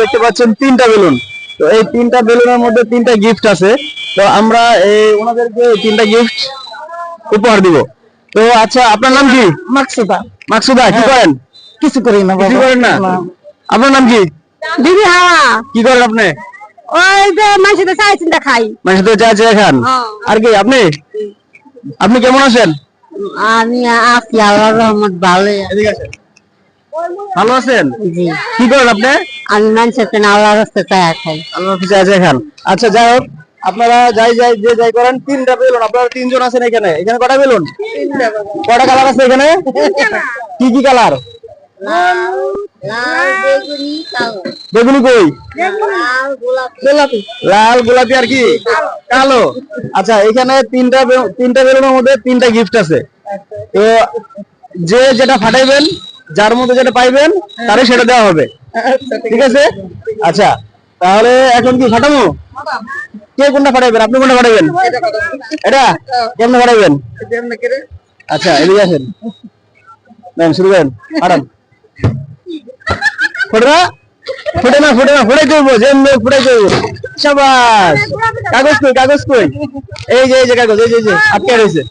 দেখতে পাচ্ছেন তিনটা বেলুন। তো এই তিনটা বেলুনের মধ্যে তিনটা গিফট আছে। তো আমরা ওনাদেরকে তিনটা গিফট উপহার দিব। তো আচ্ছা, আপনার নাম কি? মাকসুদা। মাকসুদা, কি করেন? কিছু করি না, কিছু করেন না? আপনার নাম কি? দিদি হাওয়া। কি করেন আপনি? ওই যে মাছের চাই চিন্তা খাই। মানুষের তো চা চা খান। আর কি আপনি? আপনি কেমন আছেন? আমি আছি, আল্লাহর রহমত ভালো। এদিকে আসেন। ভালো আছেন? জি। কি করেন আপনি? আমি মানুষের জন্য আল্লাহর রাস্তা চা খাই। আল্লাহর চা চা খান। আচ্ছা, যাই হোক, আপনারা যাই করেন, তিনটা বেলুন। আপনারা তিনজন আছেন এখানে। এখানে কটা বেলুন? কটা কালার আছে এখানে? কি কি কালার? বেগুনি কই? লাল, গোলাপি আর কি কালো। আচ্ছা, এখানে তিনটা বেলুনের মধ্যে তিনটা গিফট আছে। তো যে যেটা ফাটাইবেন, যার মধ্যে যেটা পাইবেন, তারে সেটা দেওয়া হবে। ঠিক আছে? আচ্ছা, তাহলে এখন কি ফাটাবো? কে কোনটা ফাটাইবেন? আপনি কোনটা ফাটাইবেন? এটা কেমনে ফাটাইবেন? আচ্ছা, এদিকে আসেন। নেন, শুরু করেন। ফাটান। ফুটে না, ফুটাই দেবো। যেমন ফুটাই দেবো। শাবাশ। কাগজ কই? এই যে কাগজ, এই যে আটকে রয়েছে।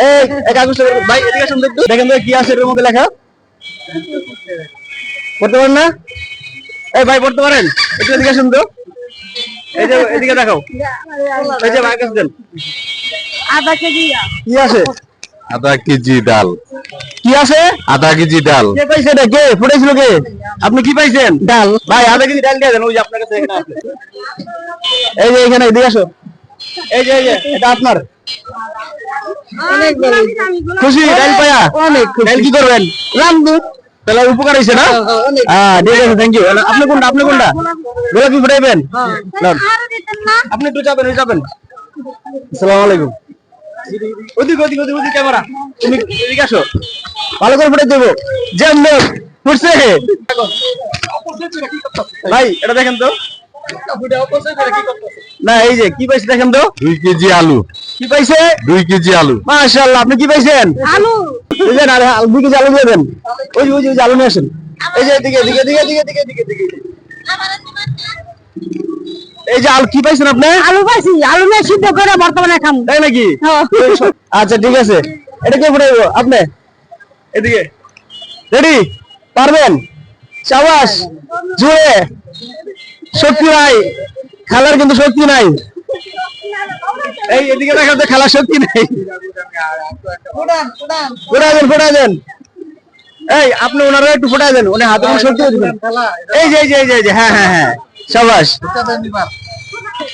এই কাগজটা ভাই এদিকে আসুন তো একটু। দেখেন তো কি আছে এর মধ্যে লেখা। পড়তে পারেন না? এই ভাই, পড়তে পারেন? একটু এদিকে আসুন তো। এই যে এদিকে দেখাও। এই যে ভাই, কাছে দেন। আধা কেজি কি আছে? আধা কেজি ডাল। কি আছে? আধা কেজি ডাল। কে পাইছে এটা? কে ফুটাইছিল? কে? আপনি কি পাইছেন? ডাল। ভাই, আধা কেজি ডাল দিয়ে দেন। ওই যে আপনার কাছে এখানে আছে। এই যে এখানে এদিকে আসো। এই যে এটা আপনার। খুশি ডাল পায়া? অনেক খুশি। ডাল কি করবেন? রান্ধবো। তাহলে উপকার হয়েছে না? হ্যাঁ, ঠিক আছে, থ্যাংক ইউ। আপনি কোনটা? গোলাপি ফুটাইবেন? আপনি একটু যাবেন, আসসালামু আলাইকুম। ওদিকে ক্যামেরা। তুমি এদিকে আসো। ভালো করে ফুটাই দেবো। যেমন ফুটছে। ভাই, এটা দেখেন তো। না, এই যে কি পাইছে দেখেন তো। 2 কেজি আলু। কি পাইছে? 2 কেজি আলু। মাশাআল্লাহ, আপনি কি পাইছেন? আলু। বুঝলেন? আরে 2 কেজি আলু দিয়ে দেন। ওই যে আলু নিয়ে আসেন। এই যে এদিকে। এই যে আলু কি পাইছেন আপনি? আলু পাইছি, আলু নিয়ে সিদ্ধ করে বর্তমানে খাম। তাই নাকি? আচ্ছা, ঠিক আছে। এটা কে ফুটাইবো? আপনি এদিকে। রেডি? পারবেন? শাবাশ। জোরে। শক্তি নাই খেলার, কিন্তু শক্তি নাই। এই এদিকে দেখাতে খেলার শক্তি নাই। ফোটা দেন। এই আপনি ওনারা একটু ফোটা দেন। উনি হাতে কোনো শক্তি দিবেন। এই যে হ্যাঁ, শাবাশ।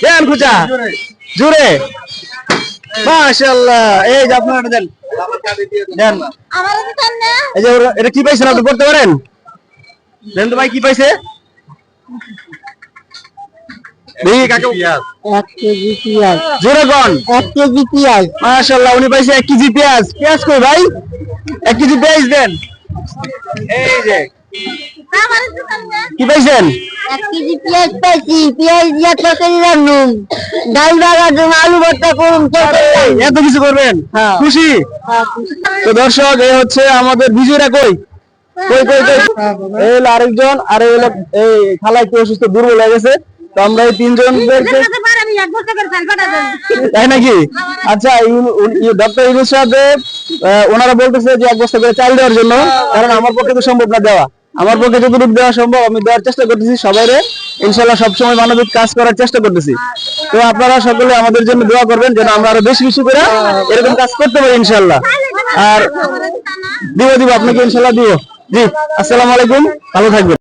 দেন খুচা জোরে। মাশাআল্লাহ। এই যে আপনারা দেন। এই যে এটা কি পাইছেন? আপনি পড়তে পারেন? দেন তো ভাই, কি পাইছে? এক কেজি পেঁয়াজ। জোরে কোন? 1 কেজি পেঁয়াজ। মাশাআল্লাহ, উনি পাইছে 1 কেজি পেঁয়াজ। পেঁয়াজ কই ভাই? 1 কেজি পেঁয়াজ দেন। এই যে কি পাইছেন? 1 কেজি পেঁয়াজ পাইছি। পেঁয়াজ দিয়ে তরকারি রান্নুম, ডাল বাগাম, আলু ভর্তা করুন। এত কিছু করবেন? খুশি? তো দর্শক, এই হচ্ছে আমাদের বিজয়রা। কই এই আরেকজন। আর এই খালা একটু অসুস্থ, দুর্বল হয়ে গেছে। তো আমরা এই তিনজন, তাই নাকি? আচ্ছা, ডক্টর ইউনূস সাহেব ওনারা বলতেছে যে 1 বস্তা করে চাল দেওয়ার জন্য। কারণ আমার পক্ষে তো সম্ভব না দেওয়া। আমার পক্ষে যতটুকু দেওয়া সম্ভব আমি দেওয়ার চেষ্টা করতেছি সবাইরে। ইনশাআল্লাহ সবসময় মানবিক কাজ করার চেষ্টা করতেছি। তো আপনারা সকলে আমাদের জন্য দোয়া করবেন, যেন আমরা আরো বেশি করে এরকম কাজ করতে পারি ইনশাআল্লাহ। আর দিব আপনাকে ইনশাআল্লাহ দিব। জি, আসসালামু আলাইকুম, ভালো থাকবেন।